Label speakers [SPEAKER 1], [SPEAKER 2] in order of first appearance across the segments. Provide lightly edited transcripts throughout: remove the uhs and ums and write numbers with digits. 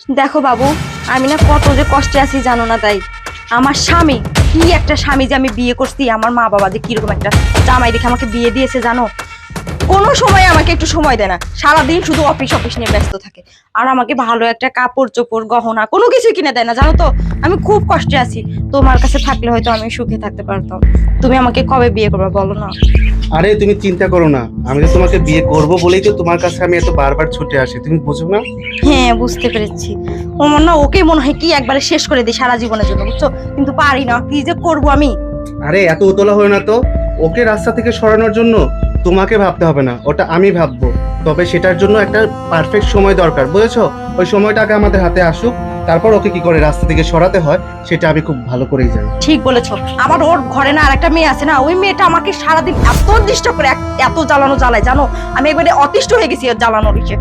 [SPEAKER 1] দেখো বাবু, আমি না কত যে কষ্টে আছি জানো না। তাই আমার স্বামী, কি একটা স্বামী যে আমি বিয়ে করছি, আমার মা বাবা যে কিরকম একটা জামাই দেখে আমাকে বিয়ে দিয়েছে জানো। কোনো সময় আমাকে একটু সময় দেয় না, সারাদিন শুধু অফিস অফিস নিয়ে ব্যস্ত থাকে। আর আমাকে ভালো একটা কাপড় চোপড় গহনা কোনো কিছু কিনে দেয় না জানো তো। আমি খুব কষ্টে আছি, তোমার কাছে থাকলে হয়তো আমি সুখে থাকতে পারতাম। তুমি আমাকে কবে বিয়ে করবে বলো না।
[SPEAKER 2] আরে তুমি চিন্তা করো না, আমি তো তোমাকে বিয়ে করব বলেই তো তোমার কাছে আমি এত বারবার ছুটে আসি, তুমি বুঝো না?
[SPEAKER 1] হ্যাঁ বুঝতে পেরেছি। ও মনে না ওকে মনে হয় কি একবারে শেষ করে দিই সারা জীবনের জন্য, বুঝছো? কিন্তু পারি না, কি যে করবো আমি।
[SPEAKER 2] আরে এত উতলা হয় না তো, ওকে রাস্তা থেকে সরানোর জন্য তোমাকে ভাবতে হবে না, ওটা আমি ভাববো। তবে সেটার জন্য একটা পারফেক্ট সময় দরকার, বুঝেছো? ওই সময়টা আগে আমাদের হাতে আসুক, তারপর ওকে কি করে রাস্তা থেকে সরাতে হয় সেটা আমি খুব ভালো করেই জানি।
[SPEAKER 1] ঠিক বলেছো। আবার ওর ঘরে না আরেকটা মেয়ে আছে না, ওই মেয়েটা আমাকে সারাদিন এত ডিস্টার্ব করে, এত জ্বালানো জ্বালায় জানো। আমি একবারে অতিষ্ঠ হয়ে গেছি ওর জ্বালানোর দিকে।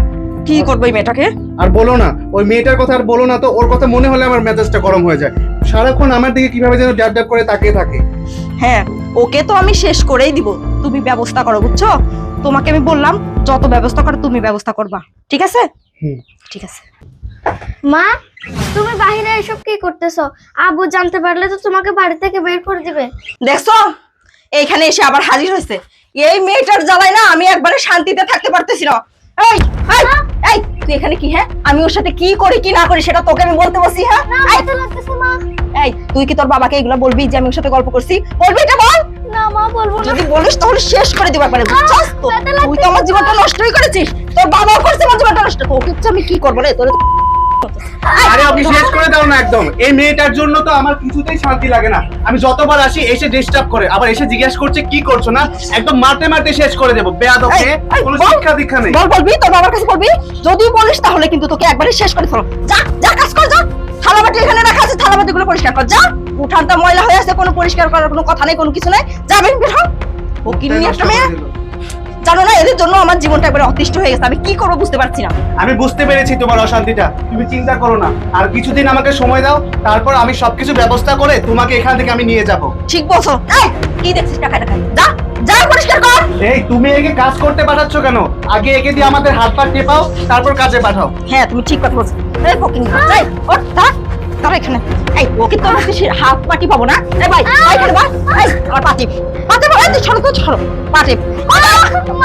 [SPEAKER 1] কি করবো এই মেয়েটাকে?
[SPEAKER 2] আর বলো না, ওই মেয়েটার কথা আর বলো না তো, ওর কথা মনে হলে আমার মেজাজটা গরম হয়ে যায়। সারাক্ষণ আমার দিকে কিভাবে যেন ড্যাব ড্যাব করে তাকিয়ে থাকে।
[SPEAKER 1] হ্যাঁ, ওকে তো আমি শেষ করেই দিব। তুমি ব্যবস্থা করো, বুঝছো? তোমাকে আমি বললাম যত ব্যবস্থা করো তুমি ব্যবস্থা করবা, ঠিক আছে? ঠিক আছে।
[SPEAKER 3] মা, তুমি বাইরে এসব কি করতেছো? আব্বু জানতে পারলে তো তোমাকে বাড়ি থেকে বের করে দিবে।
[SPEAKER 1] দেখছো, এইখানে এসে আবার হাজির হয়েছে। এই মেয়েটার জ্বালায় না আমি একবারে শান্তিতে থাকতে পারতেছি না। এই এই এই তুই এখানে কি? হ্যাঁ, আমি ওর সাথে কি করি কি না করি সেটা তোকে আমি বলতে বসি? হ্যাঁ,
[SPEAKER 3] না, ব্যথা লাগতেছে মা।
[SPEAKER 1] এই তুই কি তোর বাবাকে এগুলো বলবি যে আমি ওর সাথে গল্প করছি? বলবি এটা বল।
[SPEAKER 3] না মা, বলবো না।
[SPEAKER 1] যদি বলিস তাহলে শেষ করে দিব একবারে, বুঝছস তো? তুই তো আমার জীবনটা নষ্টই করেছিস, তোর বাবাও করছে আমার জীবনটা নষ্ট। তোকে হচ্ছে আমি কি করবো রে তোর?
[SPEAKER 2] আরে আপনি শেষ করে দাও না একদম। এই মেয়েটার জন্য তো আমার কিছুতেই শান্তি লাগে না। আমি যতবার আসি এসে ডিস্টার্ব করে, আবার এসে জিজ্ঞাসা করছে কি করছো না, একদম মারতে মারতে শেষ করে দেবো। বেয়াদবকে কোনো শিক্ষা দীক্ষা নেই।
[SPEAKER 1] বলবি তোর বাবার কাছে বলবি। যদি বলিস তাহলে কিন্তু তোকে একবারে শেষ করে ফেলো। যা যা কাজ কর, যা। থালাবাটি এখানে রাখা আছে, থালাবাটিগুলো পরিষ্কার কর, যা। উঠানটা ময়লা হয়ে আছে, কোনো পরিষ্কার করার কোনো কথা নেই, কোনো কিছু নেই। যাবেন বের হও। ও কিন্নি একটা মেয়ে, জানো না এদের জন্য আমার জীবনটা একবারে অতিষ্ঠ হয়ে গেছে। আমি কি করবো বুঝতে পারছি না।
[SPEAKER 2] আমি বুঝতে পেরেছি তোমার অশান্তিটা, তুমি চিন্তা করো না। আর কিছুদিন আমাকে সময় দাও, তারপর আমি সবকিছু ব্যবস্থা করে তোমাকে এখান থেকে আমি নিয়ে যাব।
[SPEAKER 1] ঠিক বলছো। এই কি দেখছিস টাকা টাকা? যা যা পরিষ্কার কর।
[SPEAKER 2] এই তুমি একে কাজ করতে পাঠাচ্ছ কেন? আগে একে দিয়ে আমাদের হাত পা টেপাও, তারপর কাজে পাঠাও।
[SPEAKER 1] হ্যাঁ তুমি ঠিক কথা বলছো। এই ফকিনি, এই ওঠ, দাঁড়া দাঁড়া এখানে। এই ওকে তো আমাকে হাত পাটি পাবো না। এই ভাই এখানে বা এই আমার পাটি পাটি পাবো। এই সরো তো সরো, পাটি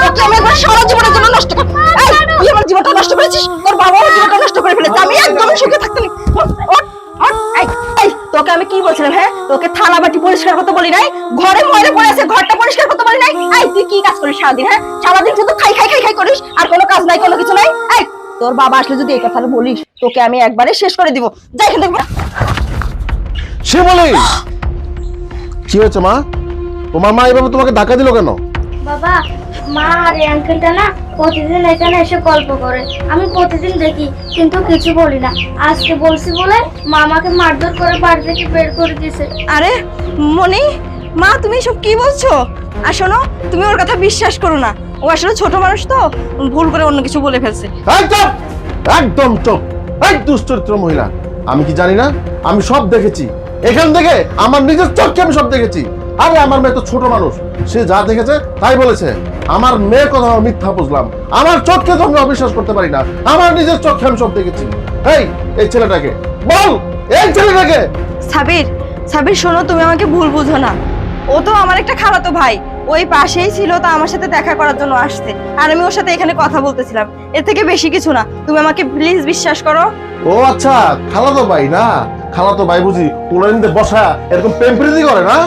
[SPEAKER 1] ওকে আমি একবার সারা জীবনের জন্য নষ্ট কর। এই তুই আমার জীবনটা নষ্ট করেছিস, তোর বাবা আমার জীবনটা নষ্ট করে ফেলেছে। আমি একদমই সুখে থাকতে নেই। ওঠ ওঠ ওঠ। এই এই তোকে আমি কি বলছিলাম? হ্যাঁ, তোকে থালা বাটি পরিষ্কার করতে বলি নাই? ঘরে ময়লা পড়ে আছে, ঘরটা পরিষ্কার করতে বলি নাই? এই তুই কি কাজ করিস সারাদিন? হ্যাঁ, সারাদিন শুধু খাই খাই খাই খাই করিস, আর কোনো কাজ নাই, কোনো কিছু নাই। এই তোর বাবা আসলে যদি এই কথাটা বলিস, তোকে আমি একবারে শেষ করে দিব। যাই এখান থেকে।
[SPEAKER 4] শিবলি, কি হয়েছে মা? তোমার মা এভাবে তোমাকে ধাক্কা দিল কেন?
[SPEAKER 3] বাবা, মা আর এই আঙ্কেলটা না প্রতিদিন এখানে এসে গল্প করে। আমি প্রতিদিন দেখি কিন্তু কিছু বলি না। আজকে বলছি বলে মা আমাকে মারধর করে বাড়ি থেকে বের করে দিয়েছে।
[SPEAKER 1] আরে মনি, মা তুমি এসব কি বলছো? আর শোনো, তুমি ওর কথা বিশ্বাস করো না। ও আসলে ছোট মানুষ তো, ভুল করে অন্য কিছু বলে ফেলছে।
[SPEAKER 4] একদম একদম চুপ। এই দুশ্চরিত্র মহিলা, আমি কি জানি না? আমি সব দেখেছি এখান থেকে, আমার নিজের চোখে আমি সব দেখেছি। আরে আমার মেয়ে তো ছোট মানুষ, সে যা দেখেছে তাই বলেছে। আমার মেয়ের কথা আমি মিথ্যা বুঝলাম? আমার চোখকে তো আমি অবিশ্বাস করতে পারি না। আমার নিজের চোখে আমি সব দেখেছি। এই ছেলেটাকে বল, এই ছেলেটাকে।
[SPEAKER 1] সাবির, সাবির শোনো, তুমি আমাকে ভুল বুঝো না। ও তো আমার একটা খালাতো ভাই, ওই পাশেই ছিল, তো আমার সাথে দেখা করার জন্য আসছে। আর আমি ওর সাথে এখানে কথা বলতেছিলাম, এর থেকে বেশি কিছু না। তুমি আমাকে প্লিজ বিশ্বাস করো।
[SPEAKER 4] ও আচ্ছা, খালাতো ভাই না? খালাতো ভাই বুঝি কোলারিতে বসা এরকম প্রেম প্রীতি করে না?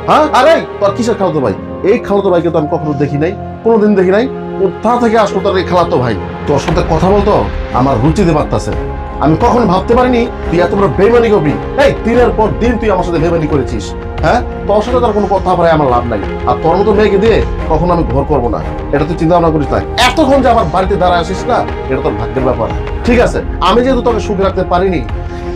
[SPEAKER 4] হ্যাঁ, আরে তোর কিসের খালাতো ভাই? এই খালাতো ভাইকে তো আমি কখনো দেখি নাই, কোনোদিন দেখি নাই। কোথা থেকে আসলো তোর এই খালাতো ভাই? তোর সাথে কথা বলতো আমার রুচিতে পারতাছে। আমি কখনো ভাবতে পারিনি তুই এত বড় বেইমানি করবি। এই দিনের পর দিন তুই আমার সাথে বেইমানি করেছিস। হ্যাঁ, তোর সাথে তার কোনো কথা বলে আমার লাভ নাই। আর তোর মতো মেয়েকে দিয়ে কখনো আমি ঘর করবো না, এটা তুই চিন্তা ভাবনা করিস না। এতক্ষণ যে আমার বাড়িতে দাঁড়ায় আসিস না, এটা তোর ভাগ্যের ব্যাপার। ঠিক আছে, আমি যেহেতু তোকে সুখে রাখতে পারিনি,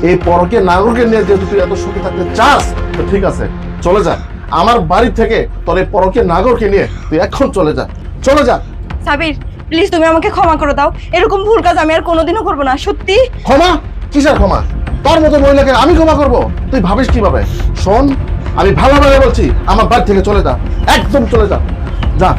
[SPEAKER 4] এই পরকে নাগরকে নিয়ে যেহেতু তুই এত সুখে থাকতে চাস, তো ঠিক আছে চলে যা আমার বাড়ি থেকে। তোর এই পরকে নাগরকে নিয়ে তুই এখন চলে যা, চলে যা।
[SPEAKER 1] সাবির প্লিজ তুমি আমাকে ক্ষমা করে দাও। এরকম ভুল কাজ আমি আর কোনোদিনও করবো না, সত্যি।
[SPEAKER 4] ক্ষমা? কিসের ক্ষমা? তোর মতো মহিলাকে আমি ক্ষমা করব? তুই ভাবিস কিভাবে? শোন, আমি ভালোভাবে বলছি, আমার বাড়ি থেকে চলে যা, একদম চলে যা, যা।